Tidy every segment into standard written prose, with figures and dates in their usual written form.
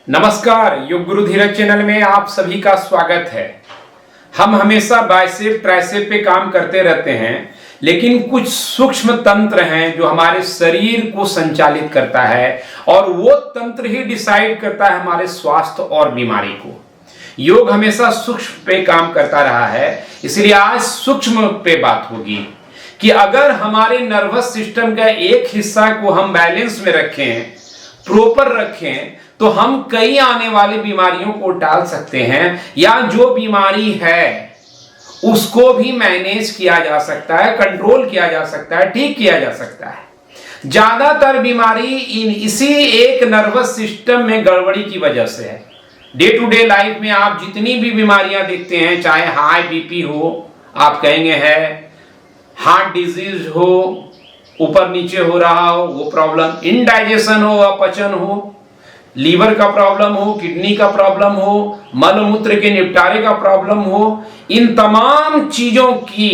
नमस्कार, योग गुरु धीरज चैनल में आप सभी का स्वागत है। हम हमेशा बाइसेप ट्राइसेप पे काम करते रहते हैं, लेकिन कुछ सूक्ष्म तंत्र हैं जो हमारे शरीर को संचालित करता है और वो तंत्र ही डिसाइड करता है हमारे स्वास्थ्य और बीमारी को। योग हमेशा सूक्ष्म पे काम करता रहा है, इसलिए आज सूक्ष्म पे बात होगी कि अगर हमारे नर्वस सिस्टम का एक हिस्सा को हम बैलेंस में रखें, प्रॉपर रखें, तो हम कई आने वाली बीमारियों को टाल सकते हैं, या जो बीमारी है उसको भी मैनेज किया जा सकता है, कंट्रोल किया जा सकता है, ठीक किया जा सकता है। ज्यादातर बीमारी इसी एक नर्वस सिस्टम में गड़बड़ी की वजह से है। डे टू डे लाइफ में आप जितनी भी बीमारियां देखते हैं, चाहे हाई बीपी हो, आप कहेंगे है, हार्ट डिजीज हो, ऊपर नीचे हो रहा हो वो प्रॉब्लम, इनडाइजेशन हो, अपचन हो, लीवर का प्रॉब्लम हो, किडनी का प्रॉब्लम हो, मल मूत्र के निपटारे का प्रॉब्लम हो, इन तमाम चीजों की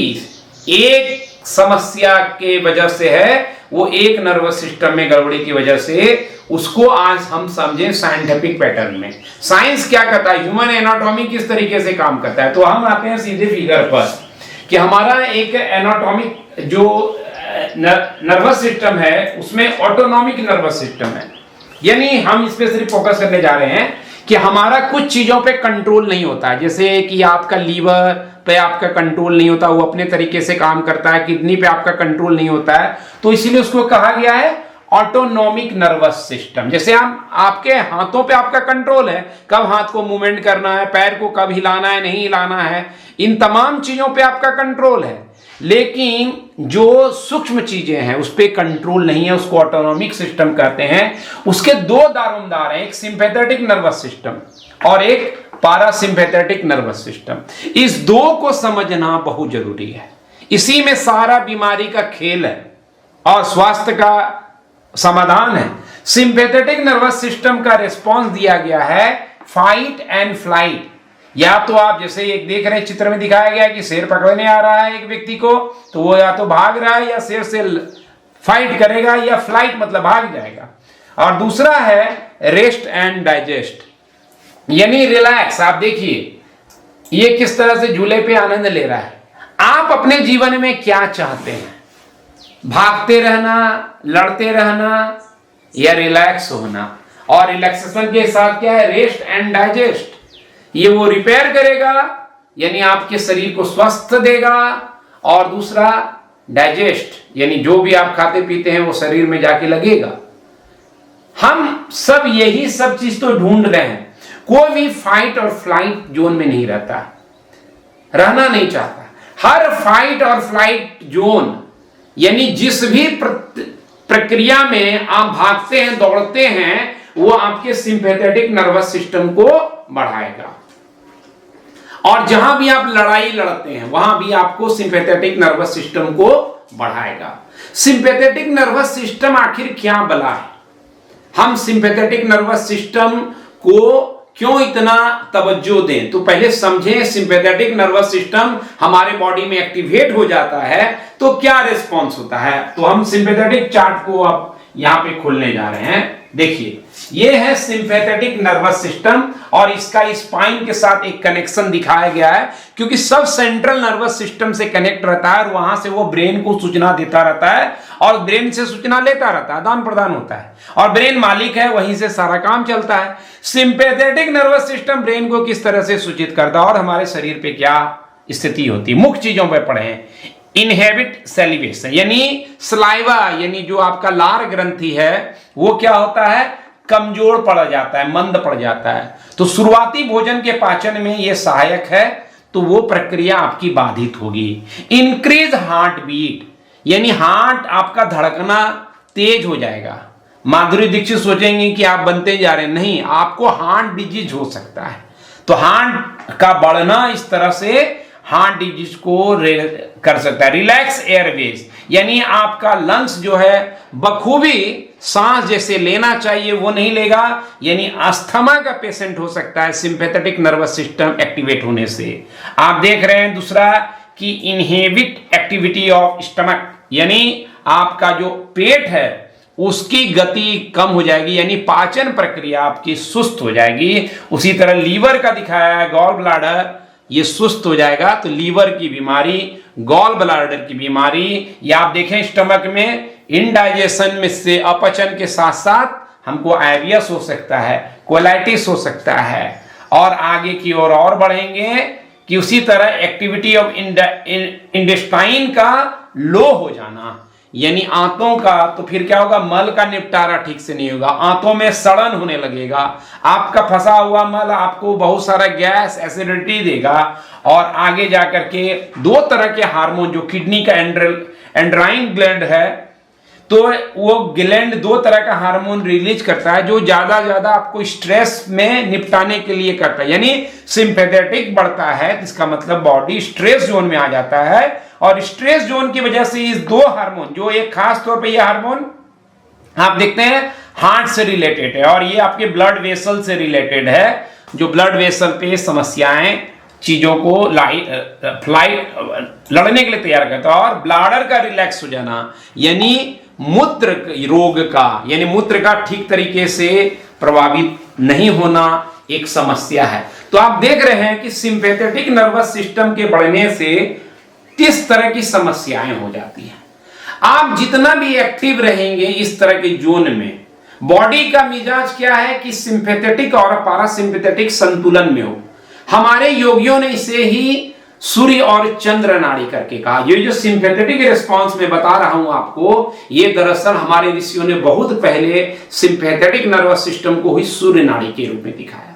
एक समस्या के वजह से है, वो एक नर्वस सिस्टम में गड़बड़ी की वजह से। उसको आज हम समझें साइंटिफिक पैटर्न में। साइंस क्या करता है, ह्यूमन एनाटॉमी किस तरीके से काम करता है। तो हम आते हैं सीधे फिगर पर कि हमारा एक एनाटॉमिक जो नर्वस सिस्टम है उसमें ऑटोनॉमिक नर्वस सिस्टम है, यानी हम इस पे सिर्फ फोकस करने जा रहे हैं कि हमारा कुछ चीजों पे कंट्रोल नहीं होता है। जैसे कि आपका लीवर पे आपका कंट्रोल नहीं होता, वो अपने तरीके से काम करता है, किडनी पे आपका कंट्रोल नहीं होता है, तो इसीलिए उसको कहा गया है ऑटोनॉमिक नर्वस सिस्टम। जैसे हम आपके हाथों पे आपका कंट्रोल है, कब हाथ को मूवमेंट करना है, पैर को कब हिलाना है, नहीं हिलाना है, इन तमाम चीजों पे आपका कंट्रोल है। लेकिन जो सूक्ष्म चीजें हैं उस पर कंट्रोल नहीं है, उसको ऑटोनॉमिक सिस्टम कहते हैं। उसके दो दारोमदार हैं, एक सिंपैथेटिक नर्वस सिस्टम और एक पारासिम्पैथेटिक नर्वस सिस्टम। इस दो को समझना बहुत जरूरी है। इसी में सारा बीमारी का खेल है और स्वास्थ्य का समाधान है। सिंपैथेटिक नर्वस सिस्टम का रिस्पॉन्स दिया गया है फाइट एंड फ्लाइट। या तो आप जैसे एक देख रहे हैं, चित्र में दिखाया गया है कि शेर पकड़ने आ रहा है एक व्यक्ति को, तो वो या तो भाग रहा है या शेर से फाइट करेगा, या फ्लाइट मतलब भाग जाएगा। और दूसरा है रेस्ट एंड डाइजेस्ट, यानी रिलैक्स। आप देखिए ये किस तरह से झूले पे आनंद ले रहा है। आप अपने जीवन में क्या चाहते हैं, भागते रहना, लड़ते रहना, या रिलैक्स होना। और रिलैक्सेशन के साथ क्या है, रेस्ट एंड डाइजेस्ट। ये वो रिपेयर करेगा, यानी आपके शरीर को स्वस्थ देगा। और दूसरा डाइजेस्ट, यानी जो भी आप खाते पीते हैं वो शरीर में जाके लगेगा। हम सब यही सब चीज तो ढूंढ रहे हैं। कोई भी फाइट और फ्लाइट जोन में नहीं रहता, रहना नहीं चाहता। हर फाइट और फ्लाइट जोन, यानी जिस भी प्रक्रिया में आप भागते हैं, दौड़ते हैं, वो आपके सिंपैथेटिक नर्वस सिस्टम को बढ़ाएगा। और जहां भी आप लड़ाई लड़ते हैं वहां भी आपको सिंपैथेटिक नर्वस सिस्टम को बढ़ाएगा। सिंपैथेटिक नर्वस सिस्टम आखिर क्या बला है, हम सिंपैथेटिक नर्वस सिस्टम को क्यों इतना तवज्जो दें। तो पहले समझें, सिंपैथेटिक नर्वस सिस्टम हमारे बॉडी में एक्टिवेट हो जाता है तो क्या रिस्पॉन्स होता है। तो हम सिंपैथेटिक चार्ट को अब यहां पे खोलने जा रहे हैं। देखिए ये है सिंपैथेटिक नर्वस सिस्टम और इसका स्पाइन के साथ एक कनेक्शन दिखाया गया है, क्योंकि सब सेंट्रल नर्वस सिस्टम से कनेक्ट रहता है और वहां से वो ब्रेन को सूचना देता रहता है और ब्रेन से सूचना लेता रहता है, आदान प्रदान होता है। और ब्रेन मालिक है, वहीं से सारा काम चलता है। सिंपैथेटिक नर्वस सिस्टम ब्रेन को किस तरह से सूचित करता है और हमारे शरीर पे क्या स्थिति होती है। मुख्य चीजों पर पढ़े, इनहेबिट सैलिवेशन, यानी सलाइवा, यानी जो आपका लार ग्रंथि है वो क्या होता है, कमजोर पड़ जाता है, मंद पड़ जाता है। तो शुरुआती भोजन के पाचन में ये सहायक है, तो वो प्रक्रिया आपकी बाधित होगी। इंक्रीज हार्ट बीट, यानी हार्ट आपका धड़कना तेज हो जाएगा। माधुरी दीक्षित सोचेंगे कि आप बनते जा रहे हैं, नहीं, आपको हार्ट डिजीज हो सकता है। तो हार्ट का बढ़ना इस तरह से हार्ट डिजीज को कर सकता है। रिलैक्स एयरवेज, यानी आपका लंग्स जो है बखूबी सांस जैसे लेना चाहिए वो नहीं लेगा, यानी अस्थमा का पेशेंट हो सकता है सिंपैथेटिक नर्वस सिस्टम एक्टिवेट होने से। आप देख रहे हैं दूसरा कि इनहिबिट एक्टिविटी ऑफ स्टमक, यानी आपका जो पेट है उसकी गति कम हो जाएगी, यानी पाचन प्रक्रिया आपकी सुस्त हो जाएगी। उसी तरह लीवर का दिखाया है, गॉल ब्लाडर ये सुस्त हो जाएगा, तो लीवर की बीमारी, गॉल ब्लाडर की बीमारी, या आप देखें स्टमक में इनडाइजेशन में से अपचन के साथ साथ हमको आईबिएस हो सकता है, कोलाइटिस हो सकता है। और आगे की ओर और बढ़ेंगे कि उसी तरह एक्टिविटी ऑफ इंटेस्टाइन का लो हो जाना, यानी आंतों का, तो फिर क्या होगा, मल का निपटारा ठीक से नहीं होगा, आंतों में सड़न होने लगेगा, आपका फंसा हुआ मल आपको बहुत सारा गैस एसिडिटी देगा। और आगे जाकर के दो तरह के हार्मोन, जो किडनी का एंड्राइन ग्लैंड है, तो वो ग्लैंड दो तरह का हार्मोन रिलीज करता है, जो ज्यादा आपको स्ट्रेस में निपटाने के लिए करता है, यानी सिंपैथेटिक बढ़ता है, इसका मतलब बॉडी स्ट्रेस जोन में आ जाता है। और स्ट्रेस जोन की वजह से इस दो हार्मोन, जो एक खास तौर पे ये हार्मोन आप देखते हैं हार्ट से रिलेटेड है और ये आपके ब्लड वेसल से रिलेटेड है, जो ब्लड वेसल पे समस्याएं, चीजों को लड़ने के लिए तैयार करता है। और ब्लाडर का रिलैक्स हो जाना, यानी मूत्र रोग का, यानी मूत्र का ठीक तरीके से प्रभावित नहीं होना एक समस्या है। तो आप देख रहे हैं कि सिंपैथेटिक नर्वस सिस्टम के बढ़ने से किस तरह की समस्याएं हो जाती हैं। आप जितना भी एक्टिव रहेंगे इस तरह के जोन में, बॉडी का मिजाज क्या है कि सिंपैथेटिक और पैरासिम्पैथेटिक संतुलन में हो। हमारे योगियों ने इसे ही सूर्य और चंद्र नाड़ी करके कहा। ये जो सिंपैथेटिक रिस्पांस में बता रहा हूं आपको, ये दरअसल हमारे ऋषियों ने बहुत पहले सिंपैथेटिक नर्वस सिस्टम को ही सूर्य नाड़ी के रूप में दिखाया।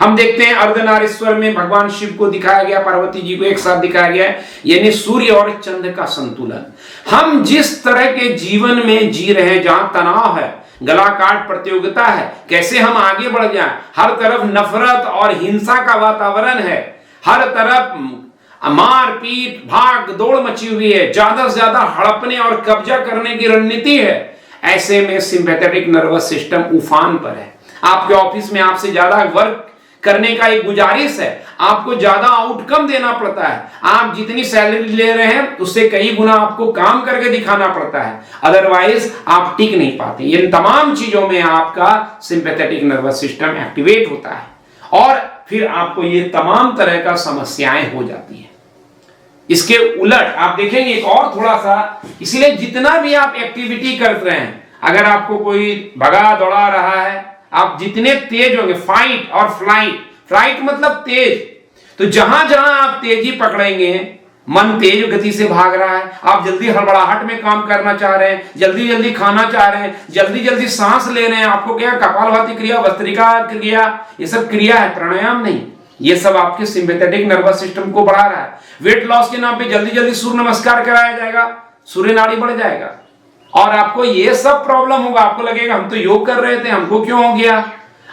हम देखते हैं अर्धनारीश्वर में भगवान शिव को दिखाया गया, पार्वती जी को एक साथ दिखाया गया, यानी सूर्य और चंद्र का संतुलन। हम जिस तरह के जीवन में जी रहे हैं, जहां तनाव है, गला काट प्रतियोगिता है, कैसे हम आगे बढ़ जाएं, हर तरफ नफरत और हिंसा का वातावरण है, हर तरफ मार पीट भाग दौड़ मची हुई है, ज्यादा से ज्यादा हड़पने और कब्जा करने की रणनीति है। ऐसे में सिंपैथेटिक नर्वस सिस्टम उफान पर है। आपके ऑफिस में आपसे ज्यादा वर्क करने का एक गुजारिश है, आपको ज्यादा आउटकम देना पड़ता है, आप जितनी सैलरी ले रहे हैं उससे कई गुना आपको काम करके दिखाना पड़ता है, अदरवाइज आप टिक नहीं पाते। इन तमाम चीजों में आपका सिंपैथेटिक नर्वस सिस्टम एक्टिवेट होता है और फिर आपको ये तमाम तरह का समस्याएं हो जाती हैं। इसके उलट आप देखेंगे एक और थोड़ा सा, इसलिए जितना भी आप एक्टिविटी कर रहे हैं, अगर आपको कोई भगा दौड़ा रहा है, आप जितने तेज होंगे, फाइट और फ्लाइट मतलब तेज, तो जहां जहां आप तेजी पकड़ेंगे, मन तेज गति से भाग रहा है, आप जल्दी हड़बड़ाहट में काम करना चाह रहे हैं, जल्दी जल्दी खाना चाह रहे हैं, जल्दी जल्दी सांस ले रहे हैं, आपको क्या कपालभाति क्रिया, भस्त्रिका क्रिया, ये सब क्रिया है, प्राणायाम नहीं, ये सब आपके सिंपैथेटिक नर्वस सिस्टम को बढ़ा रहा है। वेट लॉस के नाम पे जल्दी जल्दी सूर्य नमस्कार कराया जाएगा, सूर्य नाड़ी बढ़ जाएगा और आपको ये सब प्रॉब्लम होगा। आपको लगेगा हम तो योग कर रहे थे, हमको क्यों हो गया।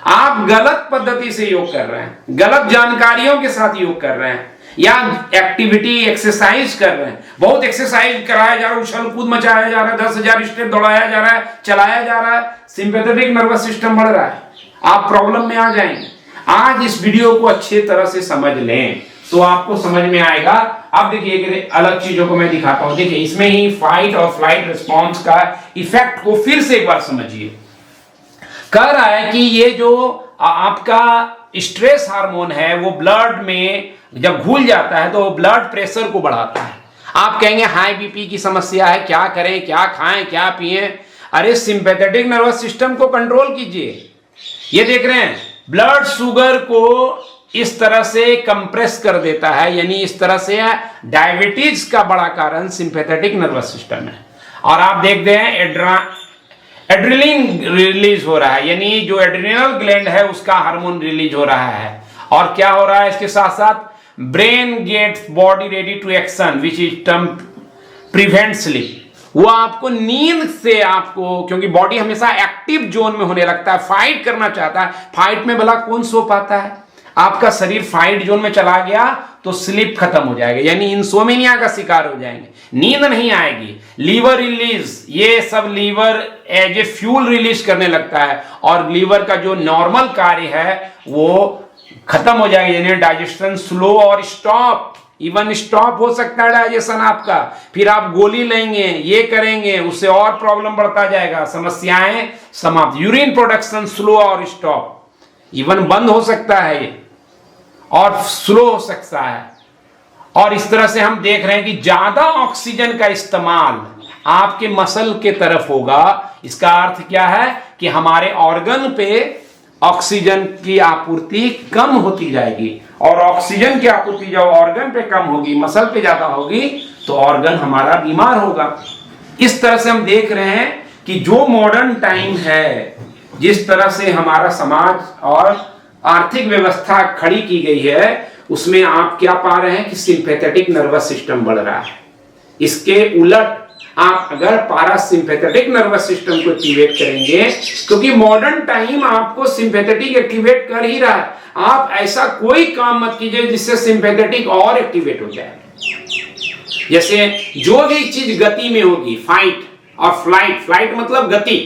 आप गलत पद्धति से योग कर रहे हैं, गलत जानकारियों के साथ योग कर रहे हैं, या एक्टिविटी एक्सरसाइज कर रहे हैं, बहुत एक्सरसाइज कराया जा रहा है, उछल कूद मचाया जा रहा है, 10,000 स्टेप दौड़ाया जा रहा है, चलाया जा रहा है, सिंपैथेटिक नर्वस सिस्टम बढ़ रहा है, आप प्रॉब्लम में आ जाएंगे। आज इस वीडियो को अच्छे तरह से समझ लें तो आपको समझ में आएगा। अब देखिए अलग चीजों को मैं दिखाता हूं, देखिए इसमें ही फाइट और फ्लाइट रिस्पॉन्स का इफेक्ट को फिर से एक बार समझिए। कह रहा है कि ये जो आपका स्ट्रेस हार्मोन है वो ब्लड में जब घुल जाता है तो ब्लड प्रेशर को बढ़ाता है। आप कहेंगे हाई बीपी की समस्या है, क्या करें, क्या खाएं, क्या पिएं। अरे सिंपैथेटिक नर्वस सिस्टम को कंट्रोल कीजिए। ये देख रहे हैं ब्लड शुगर को इस तरह से कंप्रेस कर देता है, यानी इस तरह से डायबिटीज का बड़ा कारण सिंपैथेटिक नर्वस सिस्टम है। और आप देखते हैं एड्रेनलिन रिलीज हो रहा है, यानी जो एड्रेनल ग्लैंड है उसका हार्मोन रिलीज हो रहा है। और क्या हो रहा है इसके साथ साथ, brain gets body ready to action which is term prevent sleep. वो आपको नींद से आपको, क्योंकि बॉडी हमेशा एक्टिव जोन में होने लगता है, फाइट करना चाहता है, फाइट में भला कौन सो पाता है। आपका शरीर फाइट जोन में चला गया तो स्लीप खत्म हो जाएगा, यानी इंसोमेनिया का शिकार हो जाएंगे, नींद नहीं आएगी। लीवर रिलीज, ये सब liver as a fuel release करने लगता है और लीवर का जो नॉर्मल कार्य है वो खत्म हो जाएगा, यानी डाइजेशन स्लो और स्टॉप, इवन स्टॉप हो सकता है डाइजेशन आपका, फिर आप गोली लेंगे, ये करेंगे, उससे और प्रॉब्लम बढ़ता जाएगा, समस्याएं समाप्त, यूरिन प्रोडक्शन स्लो और स्टॉप, इवन बंद हो सकता है ये और स्लो हो सकता है। और इस तरह से हम देख रहे हैं कि ज्यादा ऑक्सीजन का इस्तेमाल आपके मसल के तरफ होगा। इसका अर्थ क्या है कि हमारे ऑर्गन पे ऑक्सीजन की आपूर्ति कम होती जाएगी, और ऑक्सीजन की आपूर्ति जब ऑर्गन पे कम होगी, मसल पे ज्यादा होगी, तो ऑर्गन हमारा बीमार होगा। इस तरह से हम देख रहे हैं कि जो मॉडर्न टाइम है, जिस तरह से हमारा समाज और आर्थिक व्यवस्था खड़ी की गई है, उसमें आप क्या पा रहे हैं कि सिंपैथेटिक नर्वस सिस्टम बढ़ रहा है। इसके उलट आप अगर पारासिम्पैथेटिक नर्वस सिस्टम को एक्टिवेट करेंगे, क्योंकि मॉडर्न टाइम आपको सिंपैथेटिक एक्टिवेट कर ही रहा है, आप ऐसा कोई काम मत कीजिए जिससे सिंपैथेटिक और एक्टिवेट हो जाए। जैसे जो भी चीज गति में होगी, फाइट और फ्लाइट, फ्लाइट मतलब गति,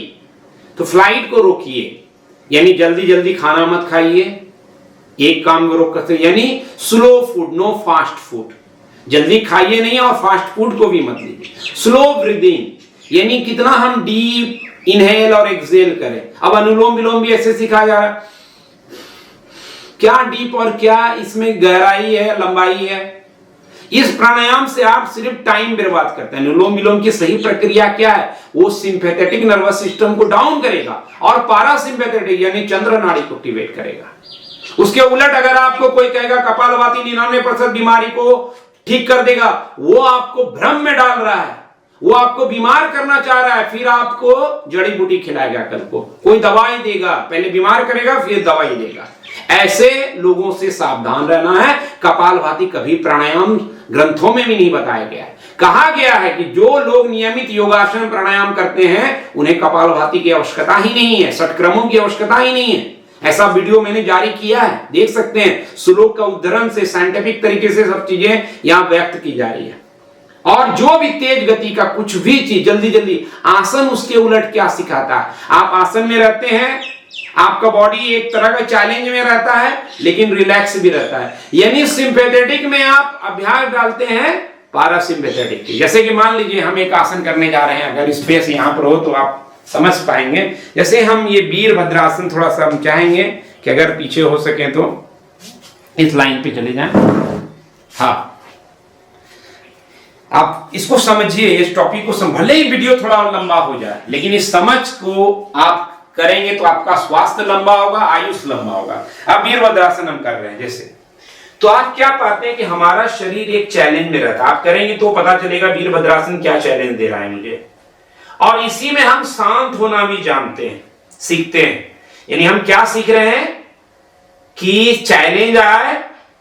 तो फ्लाइट को रोकिए, यानी जल्दी जल्दी खाना मत खाइए, एक काम रोक करते, यानी slow food, no fast food, जल्दी खाइए नहीं और फास्ट फूड को भी मत लीजिए। स्लो ब्रीदिंग, यानी कितना हम डीप इनहेल और एक्सहेल करें। अब अनुलोम विलोम भी ऐसे सिखाया जा रहा है, क्या डीप और क्या इसमें गहराई है, लंबाई है। इस प्राणायाम से आप सिर्फ टाइम बर्बाद करते हैं। अनुलोम विलोम की सही प्रक्रिया क्या है, वो सिंपैथेटिक नर्वस सिस्टम को डाउन करेगा और पारासिम्पैथेटिक यानी चंद्र नाड़ी को एक्टिवेट करेगा। उसके उलट अगर आपको कोई कहेगा कपालभाति 99% बीमारी को ठीक कर देगा, वो आपको भ्रम में डाल रहा है, वो आपको बीमार करना चाह रहा है, फिर आपको जड़ी बूटी खिलाएगा, कल को कोई दवाई देगा, पहले बीमार करेगा फिर दवाई देगा। ऐसे लोगों से सावधान रहना है। कपालभाति कभी प्राणायाम ग्रंथों में भी नहीं बताया गया है। कहा गया है कि जो लोग नियमित योगासन प्राणायाम करते हैं उन्हें कपालभाति की आवश्यकता ही नहीं है, षटक्रमों की आवश्यकता ही नहीं है। ऐसा वीडियो मैंने जारी किया है, देख सकते हैं। श्लोक का उद्धरण से साइंटिफिक तरीके से सब चीजें यहां व्यक्त की जा रही है। और जो भी तेज गति का कुछ भी चीज जल्दी जल्दी, आसन उसके उलट क्या सिखाता है, आप आसन में रहते हैं, आपका बॉडी एक तरह का चैलेंज में रहता है लेकिन रिलैक्स भी रहता है, यानी सिंपैथेटिक में आप अभ्यास डालते हैं पारासिम्पैथेटिक की। जैसे कि मान लीजिए हम एक आसन करने जा रहे हैं, अगर स्पेस यहां पर हो तो आप समझ पाएंगे। जैसे हम ये वीरभद्रासन थोड़ा सा हम चाहेंगे कि अगर पीछे हो सके तो इस लाइन पे चले जाएं। हाँ, आप इसको समझिए, इस टॉपिक को भले ही वीडियो थोड़ा लंबा हो जाए, लेकिन इस समझ को आप करेंगे तो आपका स्वास्थ्य लंबा होगा, आयुष लंबा होगा। अब वीरभद्रासन हम कर रहे हैं जैसे, तो आप क्या पाते हैं कि हमारा शरीर एक चैलेंज में रहता है। आप करेंगे तो पता चलेगा वीरभद्रासन क्या चैलेंज दे रहा है मुझे, और इसी में हम शांत होना भी जानते हैं, सीखते हैं। यानी हम क्या सीख रहे हैं कि चैलेंज आए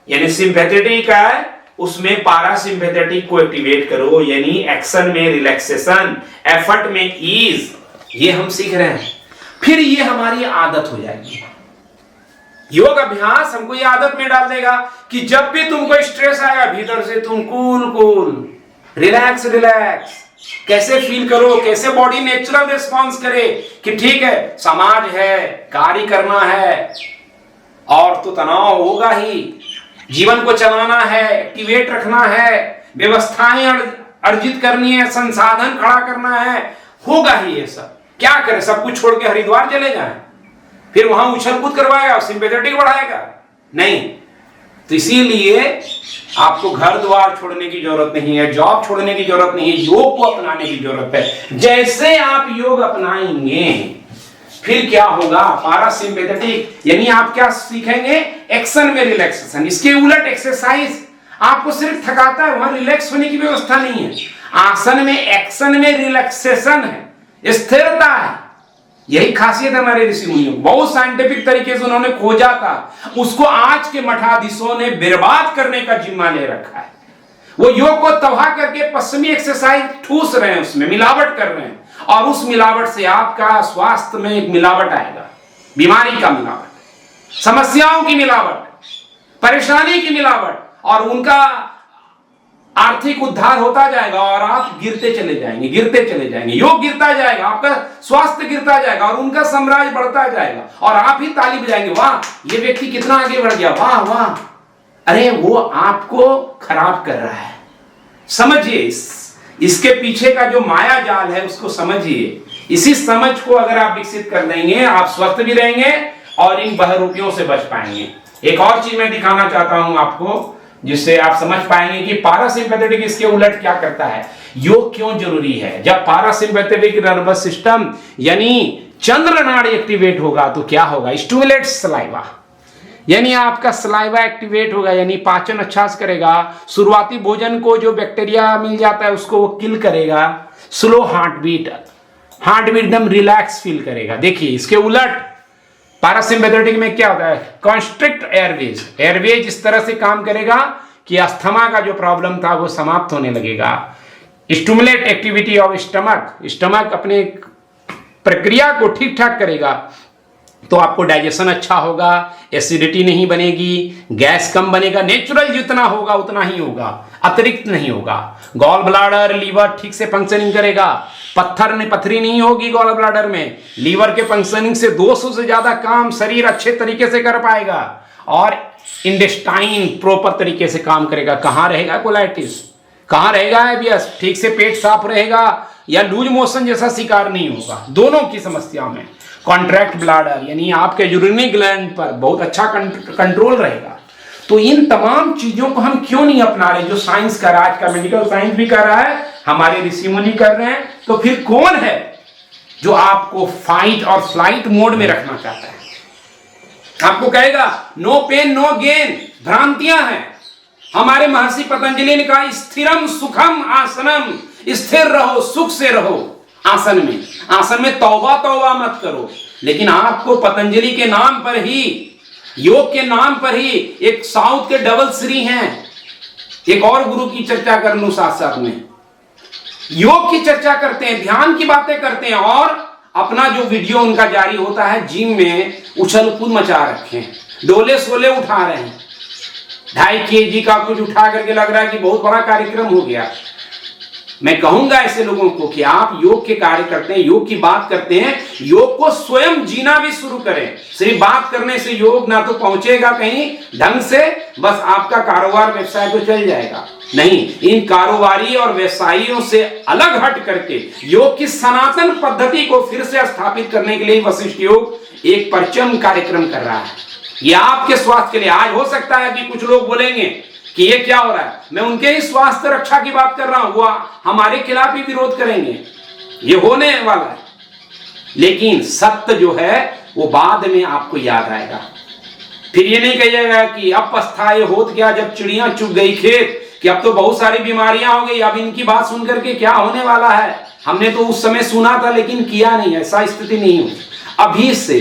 यानी सिंपैथेटिक आए, उसमें पारासिम्पैथेटिक को एक्टिवेट करो, यानी एक्शन में रिलैक्सेशन, एफर्ट में ईज, ये हम सीख रहे हैं। फिर ये हमारी आदत हो जाएगी। योग अभ्यास हमको ये आदत में डाल देगा कि जब भी तुमको स्ट्रेस आया, भीतर से तुम कूल कूल रिलैक्स रिलैक्स कैसे फील करो, कैसे बॉडी नेचुरल रिस्पॉन्स करे कि ठीक है, समाज है, कार्य करना है और तो तनाव होगा ही, जीवन को चलाना है, एक्टिवेट रखना है, व्यवस्थाएं अर्जित करनी है, संसाधन खड़ा करना है, होगा ही ये सब। क्या करें, सब कुछ छोड़ के हरिद्वार चले जाएं, फिर वहां उछल कूद करवाएगा, सिंपैथेटिक बढ़ाएगा? नहीं। तो इसीलिए आपको घर द्वार छोड़ने की जरूरत नहीं है, जॉब छोड़ने की जरूरत नहीं है, योग को अपनाने की जरूरत है। जैसे आप योग अपनाएंगे फिर क्या होगा, पारासिम्पैथेटिक यानी आप क्या सीखेंगे, एक्शन में रिलैक्सेशन। इसके उलट एक्सरसाइज आपको सिर्फ थकाता है, वहां रिलैक्स होने की व्यवस्था नहीं है। आसन में एक्शन में रिलैक्सेशन है, स्थिरता है। यही खासियत है हमारे ऋषि मुनियों, बहुत साइंटिफिक तरीके से उन्होंने खोजा था, उसको आज के मठाधीशों ने बर्बाद करने का जिम्मा ले रखा है। वो योग को तबाह करके पश्चिमी एक्सरसाइज ठूस रहे हैं, उसमें मिलावट कर रहे हैं, और उस मिलावट से आपका स्वास्थ्य में एक मिलावट आएगा, बीमारी का मिलावट, समस्याओं की मिलावट, परेशानी की मिलावट, और उनका आर्थिक उद्धार होता जाएगा और आप गिरते चले जाएंगे, गिरते चले जाएंगे, योग गिरता जाएगा, आपका स्वास्थ्य गिरता जाएगा और उनका साम्राज्य बढ़ता जाएगा और आप ही ताली बजाएंगे, वाह ये व्यक्ति कितना आगे बढ़ गया, वाह वाह। अरे वो आपको खराब कर रहा है। समझिए इसके पीछे का जो माया जाल है उसको समझिए। इसी समझ को अगर आप विकसित कर देंगे, आप स्वस्थ भी रहेंगे और इन बहरूपियों से बच पाएंगे। एक और चीज मैं दिखाना चाहता हूं आपको, जिससे आप समझ पाएंगे कि पारासिम्पैथेटिक इसके उलट क्या करता है, योग क्यों जरूरी है। जब पारासिम्पैथेटिक नर्वस सिस्टम यानी चंद्र नाड़ी एक्टिवेट होगा तो क्या होगा, स्टिमुलेट सलाइवा, यानी आपका सलाइवा एक्टिवेट होगा, यानी पाचन अच्छा से करेगा। शुरुआती भोजन को जो बैक्टीरिया मिल जाता है उसको वो किल करेगा। स्लो हार्ट बीट एकदम रिलैक्स फील करेगा। देखिए इसके उलट पारासिम्पैथेटिक में क्या होता है, कॉन्स्ट्रिक्ट एयरवेज इस तरह से काम करेगा कि अस्थमा का जो प्रॉब्लम था वो समाप्त होने लगेगा। स्टिमुलेट एक्टिविटी ऑफ स्टमक अपने प्रक्रिया को ठीक ठाक करेगा तो आपको डाइजेशन अच्छा होगा, एसिडिटी नहीं बनेगी, गैस कम बनेगा। नेचुरल जितना होगा उतना ही होगा, अतिरिक्त नहीं होगा। गॉल ब्लाडर लीवर ठीक से फंक्शनिंग करेगा, पथरी नहीं होगी गॉल ब्लाडर में। लीवर के फंक्शनिंग से 200 से ज्यादा काम शरीर अच्छे तरीके से कर पाएगा और इंटेस्टाइन प्रॉपर तरीके से काम करेगा। कहां रहेगा कोलाइटिस, कहां रहेगा एबियस, ठीक से पेट साफ रहेगा या लूज मोशन जैसा शिकार नहीं होगा। दोनों की समस्या में कॉन्ट्रैक्ट ब्लाडर यानी आपके यूरिनरी ग्लैंड पर बहुत अच्छा कंट्रोल रहेगा। तो इन तमाम चीजों को हम क्यों नहीं अपना रहे, जो साइंस कर रहा है, आज का मेडिकल साइंस भी कर रहा है, हमारे ऋषि मुनि कर रहे हैं। तो फिर कौन है जो आपको फाइट और फ्लाइट मोड में रखना चाहता है। आपको कहेगा नो पेन नो गेन, भ्रांतियां हैं। हमारे महर्षि पतंजलि ने कहा स्थिरम सुखम आसनम, स्थिर रहो, सुख से रहो आसन में तौबा मत करो। लेकिन आपको पतंजलि के नाम पर ही, योग के नाम पर ही, एक साउथ के डबल श्री हैं, एक और गुरु की चर्चा कर लूं साथ साथ में, योग की चर्चा करते हैं, ध्यान की बातें करते हैं और अपना जो वीडियो उनका जारी होता है जिम में उछल कूद मचा रखे हैं, डोले सोले उठा रहे हैं, 2.5 kg का कुछ उठा करके लग रहा है कि बहुत बड़ा कार्यक्रम हो गया। मैं कहूंगा ऐसे लोगों को कि आप योग के कार्य करते हैं, योग की बात करते हैं, योग को स्वयं जीना भी शुरू करें। सिर्फ बात करने से योग ना तो पहुंचेगा कहीं ढंग से, बस आपका कारोबार व्यवसाय तो चल जाएगा नहीं। इन कारोबारी और व्यवसायियों से अलग हट करके योग की सनातन पद्धति को फिर से स्थापित करने के लिए वशिष्ठ योग एक परचम कार्यक्रम कर रहा है। यह आपके स्वास्थ्य के लिए। आज हो सकता है कि कुछ लोग बोलेंगे कि ये क्या हो रहा है, मैं उनके ही स्वास्थ्य रक्षा की बात कर रहा हूं, वो हमारे खिलाफ ही विरोध करेंगे, ये होने वाला है। लेकिन सत्य जो है वो बाद में आपको याद आएगा। फिर ये नहीं कहिएगा कि अब पछताए होत क्या जब चिड़ियां चुग गई खेत, कि अब तो बहुत सारी बीमारियां हो गई, अब इनकी बात सुन करके क्या होने वाला है, हमने तो उस समय सुना था लेकिन किया नहीं। ऐसा स्थिति नहीं हो। अभी से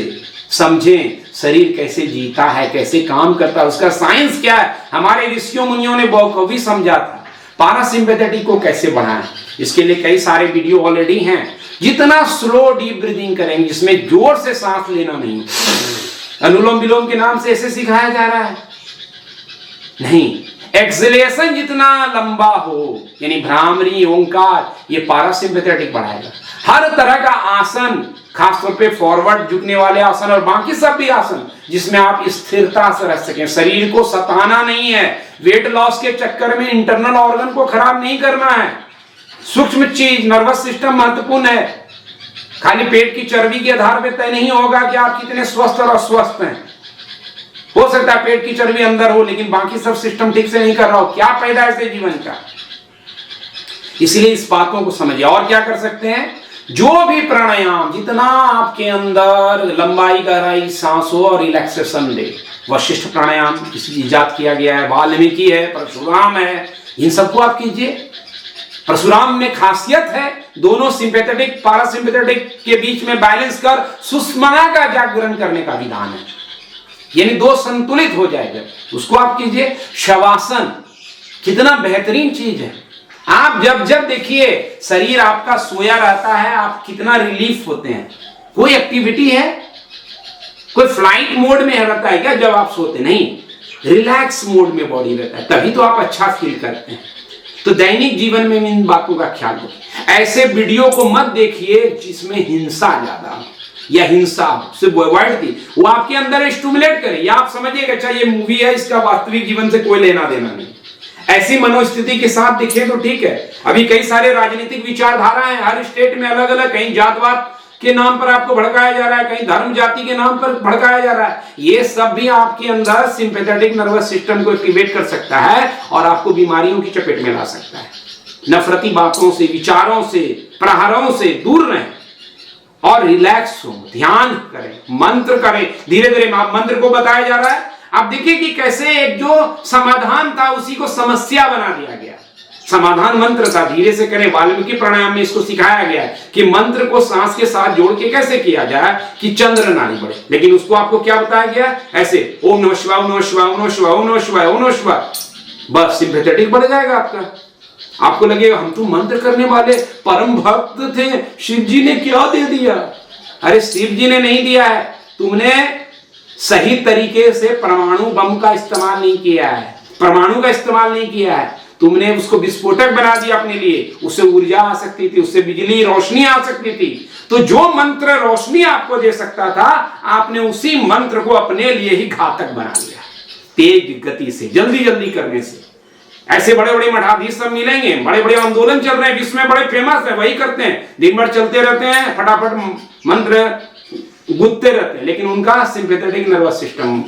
समझें शरीर कैसे जीता है, कैसे काम करता है, उसका साइंस क्या है। हमारे ऋषियों मुनियों ने बखूबी समझा था। पारासिम्पैथेटिक को कैसे बढ़ाएं, इसके लिए कई सारे वीडियो ऑलरेडी हैं। जितना स्लो डीप ब्रीदिंग करेंगे, जिसमें जोर से सांस लेना नहीं, अनुलोम विलोम के नाम से ऐसे सिखाया जा रहा है नहीं, एक्सलेशन जितना लंबा हो, यानी भ्रामरी, ओंकार, ये पारासिम्पैथेटिक बढ़ाएगा। हर तरह का आसन, खासतौर पे फॉरवर्ड झुकने वाले आसन और बाकी सब भी आसन, जिसमें आप स्थिरता से रह सकें। शरीर को सताना नहीं है, वेट लॉस के चक्कर में इंटरनल ऑर्गन को खराब नहीं करना है। सूक्ष्म चीज नर्वस सिस्टम महत्वपूर्ण है। खाली पेट की चर्बी के आधार पर तय नहीं होगा कि आप कितने स्वस्थ और अस्वस्थ हैं। हो सकता है पेट की चर्बी अंदर हो लेकिन बाकी सब सिस्टम ठीक से नहीं कर रहा हो, क्या फायदा ऐसे जीवन का। इसलिए इस बातों को समझिए। और क्या कर सकते हैं, जो भी प्राणायाम जितना आपके अंदर लंबाई गहराई सांस हो और रिलैक्सेशन दे, वशिष्ठ प्राणायाम किसी इजाद किया गया है, वाल्मीकि है, परशुराम है, इन सबको आप कीजिए। परशुराम में खासियत है दोनों सिंपैथेटिक पारासिम्पैथेटिक के बीच में बैलेंस कर सुषुम्ना का जागरण करने का विधान है, यानी दो संतुलित हो जाएगा, उसको आप कीजिए। शवासन कितना बेहतरीन चीज है। आप जब जब देखिए शरीर आपका सोया रहता है, आप कितना रिलीफ होते हैं। कोई एक्टिविटी है, कोई फ्लाइट मोड में रहता है क्या जब आप सोते, नहीं, रिलैक्स मोड में बॉडी रहता है, तभी तो आप अच्छा फील करते हैं। तो दैनिक जीवन में इन बातों का ख्याल रखें। ऐसे वीडियो को मत देखिए जिसमें हिंसा ज्यादा, या हिंसा से अवॉइड की, वो आपके अंदर स्टिमुलेट करे, या आप समझिएगा अच्छा ये मूवी है, इसका वास्तविक जीवन से कोई लेना देना नहीं। ऐसी मनोस्थिति के साथ दिखे तो ठीक है। अभी कई सारे राजनीतिक विचारधारा हैं, हर स्टेट में अलग अलग, कहीं जातवाद के नाम पर आपको भड़काया जा रहा है, कहीं धर्म जाति के नाम पर भड़काया जा रहा है। ये सब भी आपके अंदर सिंपैथेटिक नर्वस सिस्टम को एक्टिवेट कर सकता है और आपको बीमारियों की चपेट में ला सकता है। नफरती बातों से, विचारों से, प्रहारों से दूर रहें और रिलैक्स हो, ध्यान करें, मंत्र करें। धीरे धीरे मंत्र को बताया जा रहा है। आप देखिए कि कैसे एक जो समाधान था उसी को समस्या बना दिया गया। समाधान मंत्र था, धीरे से करें। वाल्मीकि प्राणायाम में इसको सिखाया गया है कि मंत्र को सांस के साथ जोड़ के कैसे किया जाए कि चंद्र नाड़ी बढ़े। लेकिन उसको आपको क्या बताया गया? ऐसे ओम नमः शिवाय, ओम नमः शिवाय, ओम नमः शिवाय, ओम नमः शिवाय, ओम नमः शिवाय। बस सिंपैथेटिक बढ़ जाएगा आपका। आपको लगेगा हम तो मंत्र करने वाले परम भक्त थे, शिव जी ने क्या दे दिया? अरे शिव जी ने नहीं दिया है, तुमने सही तरीके से परमाणु बम का इस्तेमाल नहीं किया है, परमाणु का इस्तेमाल नहीं किया है। तुमने उसको विस्फोटक बना दिया अपने लिए, उससे ऊर्जा आ सकती थी, उससे बिजली रोशनी आ सकती थी। तो जो मंत्र रोशनी आपको दे सकता था, आपने उसी मंत्र को अपने लिए ही घातक बना लिया, तेज गति से, जल्दी जल्दी करने से। ऐसे बड़े बड़े मठाधीश सब मिलेंगे, बड़े बड़े आंदोलन चल रहे हैं, विश्व में बड़े फेमस है, वही करते हैं, दिन भर चलते रहते हैं, फटाफट मंत्र गुदते रहते हैं, लेकिन उनका सिंपैथेटिक नर्वस सिस्टम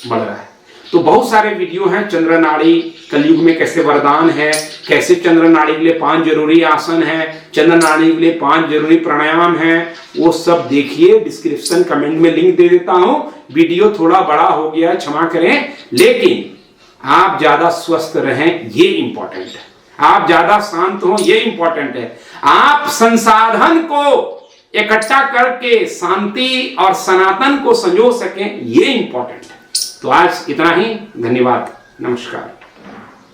बढ़ रहा है। तो बहुत सारे वीडियो हैं, चंद्र नाड़ी कलयुग में कैसे वरदान है, कैसे चंद्र नाड़ी के लिए 5 जरूरी आसन है, चंद्र नाड़ी के लिए 5 जरूरी प्राणायाम है, वो सब देखिए। डिस्क्रिप्शन कमेंट में लिंक दे देता हूं। वीडियो थोड़ा बड़ा हो गया, क्षमा करें, लेकिन आप ज्यादा स्वस्थ रहें ये इंपॉर्टेंट है, आप ज्यादा शांत हो ये इंपॉर्टेंट है, आप संसाधन को इकट्ठा करके शांति और सनातन को संजो सकें ये इंपॉर्टेंट है। तो आज इतना ही, धन्यवाद, नमस्कार।